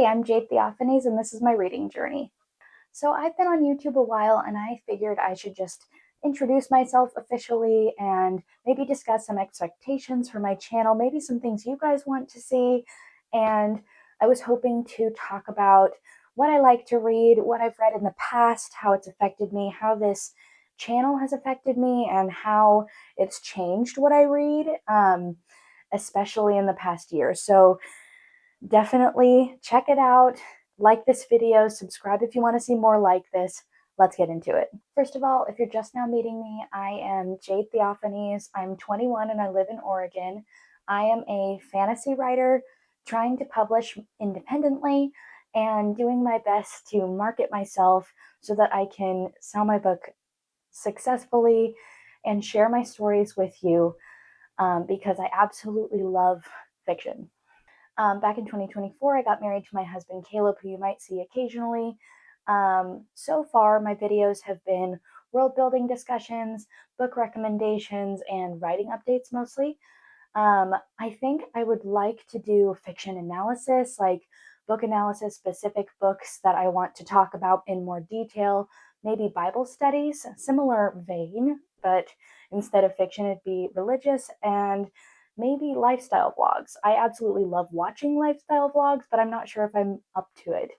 Hi, I'm Jade Theophanes, and this is my reading journey. So, I've been on YouTube a while, and I figured I should just introduce myself officially and maybe discuss some expectations for my channel, maybe some things you guys want to see. And I was hoping to talk about what I like to read, what I've read in the past, how it's affected me, how this channel has affected me, and how it's changed what I read, especially in the past year. So, definitely check it out, like this video, subscribe if you want to see more like this. Let's get into it. First of all, if you're just now meeting me, I am Jade Theophanes. I'm 21 and I live in Oregon. I am a fantasy writer trying to publish independently and doing my best to market myself so that I can sell my book successfully and share my stories with you, because I absolutely love fiction. Back in 2024, I got married to my husband, Caleb, who you might see occasionally. So far, my videos have been world building discussions, book recommendations, and writing updates mostly. I think I would like to do fiction analysis, like book analysis, specific books that I want to talk about in more detail, maybe Bible studies, similar vein, but instead of fiction, it'd be religious, and maybe lifestyle vlogs. I absolutely love watching lifestyle vlogs, but I'm not sure if I'm up to it.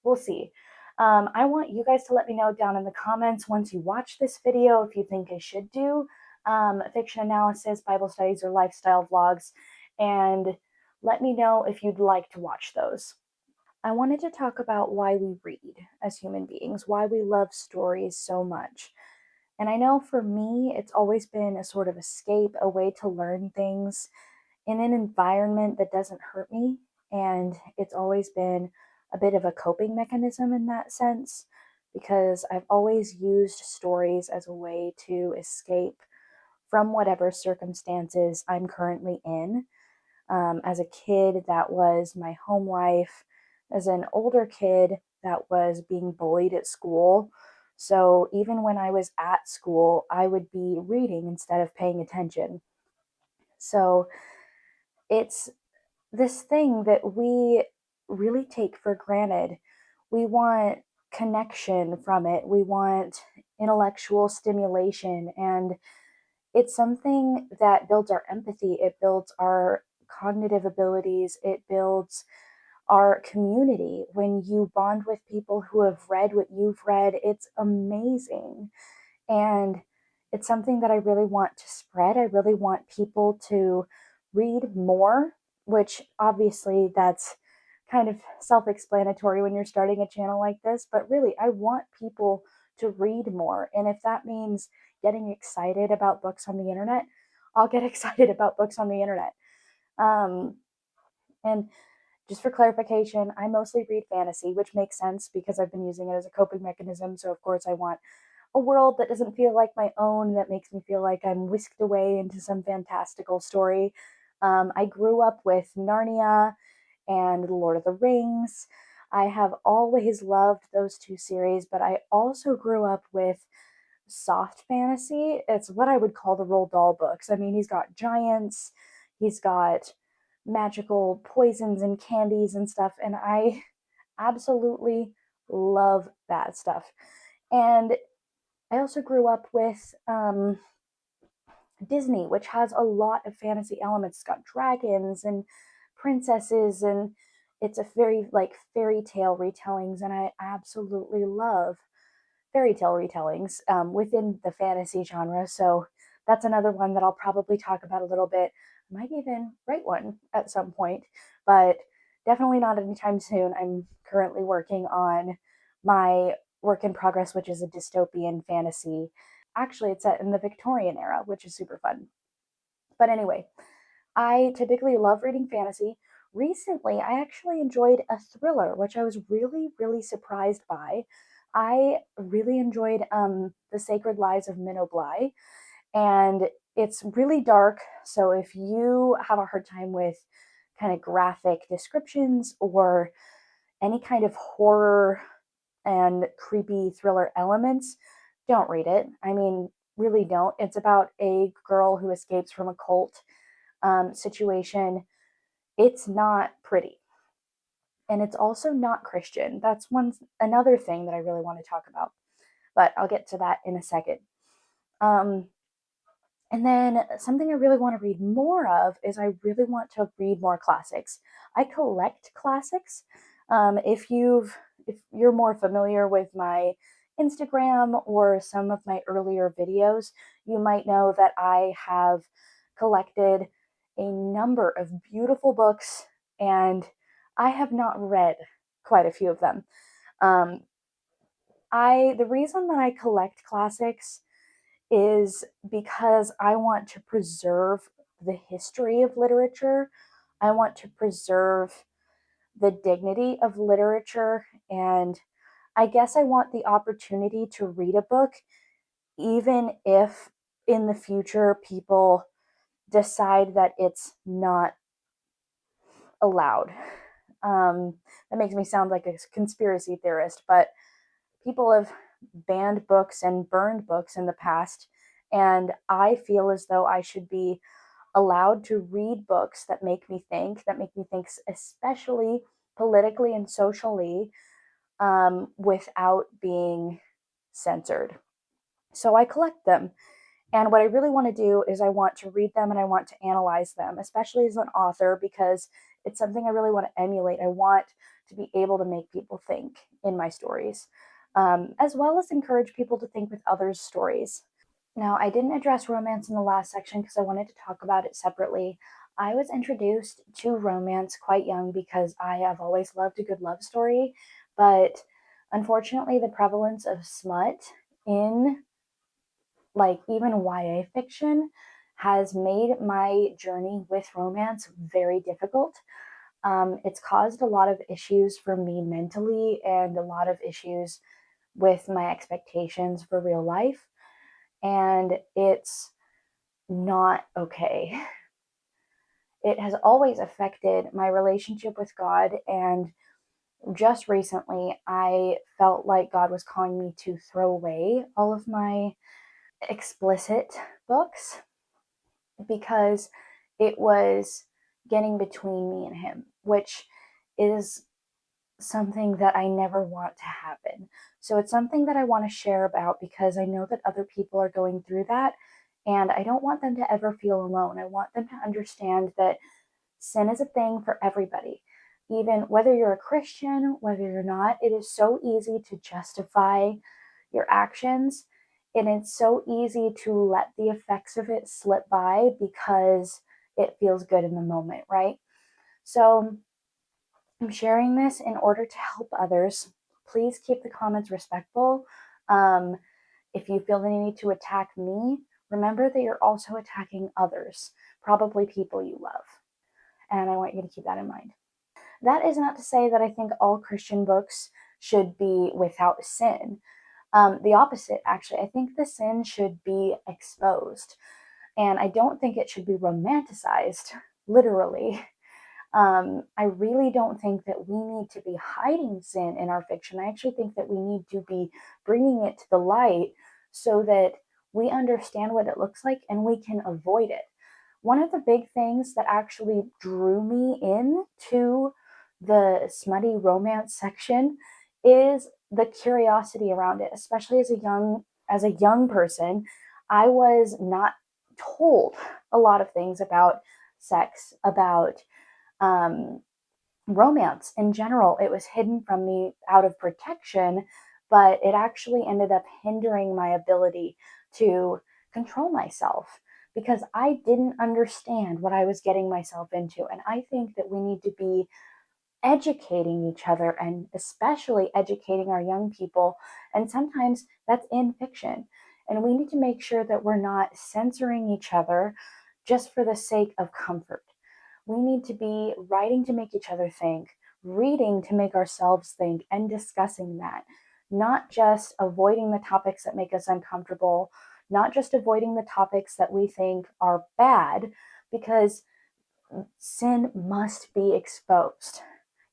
We'll see. I want you guys to let me know down in the comments once you watch this video if you think I should do fiction analysis, Bible studies, or lifestyle vlogs, and let me know if you'd like to watch those. I wanted to talk about why we read as human beings, why we love stories so much. And I know for me, it's always been a sort of escape, a way to learn things in an environment that doesn't hurt me. And it's always been a bit of a coping mechanism in that sense, because I've always used stories as a way to escape from whatever circumstances I'm currently in. As a kid, that was my home life. As an older kid, that was being bullied at school. So even when I was at school, I would be reading instead of paying attention. So it's this thing that we really take for granted. We want connection from it, we want intellectual stimulation, and it's something that builds our empathy, it builds our cognitive abilities, it builds our community. When you bond with people who have read what you've read, it's amazing. And it's something that I really want to spread. I really want people to read more, which obviously that's kind of self explanatory when you're starting a channel like this, but really, I want people to read more. And if that means getting excited about books on the internet, I'll get excited about books on the internet. Um, and just for clarification, I mostly read fantasy, which makes sense because I've been using it as a coping mechanism. So, of course, I want a world that doesn't feel like my own, that makes me feel like I'm whisked away into some fantastical story. I grew up with Narnia and The Lord of the Rings. I have always loved those two series, but I also grew up with soft fantasy. It's what I would call the Roald Dahl books. I mean, he's got giants, he's got magical poisons and candies and stuff, and I absolutely love that stuff. And I also grew up with Disney, which has a lot of fantasy elements. It's got dragons and princesses, and it's a very like fairy tale retellings, and I absolutely love fairy tale retellings within the fantasy genre. So that's another one that I'll probably talk about a little bit. I might even write one at some point, but definitely not anytime soon. I'm currently working on my work in progress, which is a dystopian fantasy. Actually, it's set in the Victorian era, which is super fun. But anyway, I typically love reading fantasy. Recently, I actually enjoyed a thriller, which I was really, really surprised by. I really enjoyed The Sacred Lies of Minnow Bly, and it's really dark. So if you have a hard time with kind of graphic descriptions or any kind of horror and creepy thriller elements, don't read it. I mean, really don't. It's about a girl who escapes from a cult situation. It's not pretty. and it's also not Christian. That's another thing that I really want to talk about, but I'll get to that in a second. Um, and then something I really want to read more of is I really want to read more classics. I collect classics. If you're more familiar with my Instagram or some of my earlier videos, you might know that I have collected a number of beautiful books, and I have not read quite a few of them. Um, the reason that I collect classics is because I want to preserve the history of literature. I want to preserve the dignity of literature. And I guess I want the opportunity to read a book, even if in the future people decide that it's not allowed. That makes me sound like a conspiracy theorist, but people have banned books and burned books in the past, and I feel as though I should be allowed to read books that make me think, especially politically and socially, without being censored. So I collect them. And what I really want to do is I want to read them and I want to analyze them, especially as an author, because it's something I really want to emulate. I want to be able to make people think in my stories, as well as encourage people to think with others' stories. Now, I didn't address romance in the last section because I wanted to talk about it separately. I was introduced to romance quite young because I have always loved a good love story, but unfortunately, the prevalence of smut in like even YA fiction has made my journey with romance very difficult. It's caused a lot of issues for me mentally and a lot of issues with my expectations for real life. And it's not okay. It has always affected my relationship with God. And just recently, I felt like God was calling me to throw away all of my explicit books because it was getting between me and Him, which is something that I never want to happen. So it's something that I want to share about because I know that other people are going through that. And I don't want them to ever feel alone. I want them to understand that sin is a thing for everybody. Even whether you're a Christian, whether you're not, it is so easy to justify your actions. And it's so easy to let the effects of it slip by because it feels good in the moment, right? So I'm sharing this in order to help others. Please keep the comments respectful. Um, if you feel the need to attack me, remember that you're also attacking others, probably people you love. And I want you to keep that in mind. That is not to say that I think all Christian books should be without sin. The opposite, actually. I think the sin should be exposed. And I don't think it should be romanticized, literally. I really don't think that we need to be hiding sin in our fiction. I actually think that we need to be bringing it to the light so that we understand what it looks like and we can avoid it. One of the big things that actually drew me into the smutty romance section is the curiosity around it, especially as a young person. I was not told a lot of things about sex, about um, romance in general. It was hidden from me out of protection, but it actually ended up hindering my ability to control myself because I didn't understand what I was getting myself into. And I think that we need to be educating each other and especially educating our young people. And sometimes that's in fiction. And we need to make sure that we're not censoring each other just for the sake of comfort. We need to be writing to make each other think, reading to make ourselves think, and discussing that. Not just avoiding the topics that make us uncomfortable, not just avoiding the topics that we think are bad, because sin must be exposed.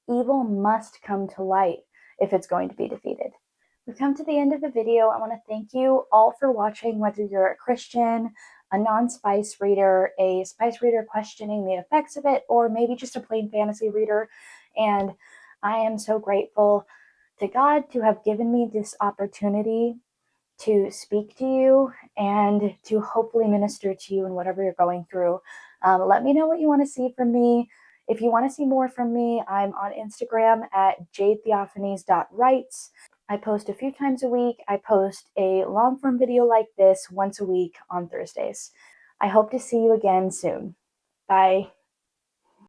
Evil must come to light if it's going to be defeated. We've come to the end of the video. I want to thank you all for watching, whether you're a Christian, a non-spice reader, a spice reader questioning the effects of it, or maybe just a plain fantasy reader. And I am so grateful to God to have given me this opportunity to speak to you and to hopefully minister to you in whatever you're going through. Let me know what you want to see from me. If you want to see more from me, I'm on Instagram at jadetheophanes.writes. I post a few times a week. I post a long form video like this once a week on Thursdays. I hope to see you again soon. Bye.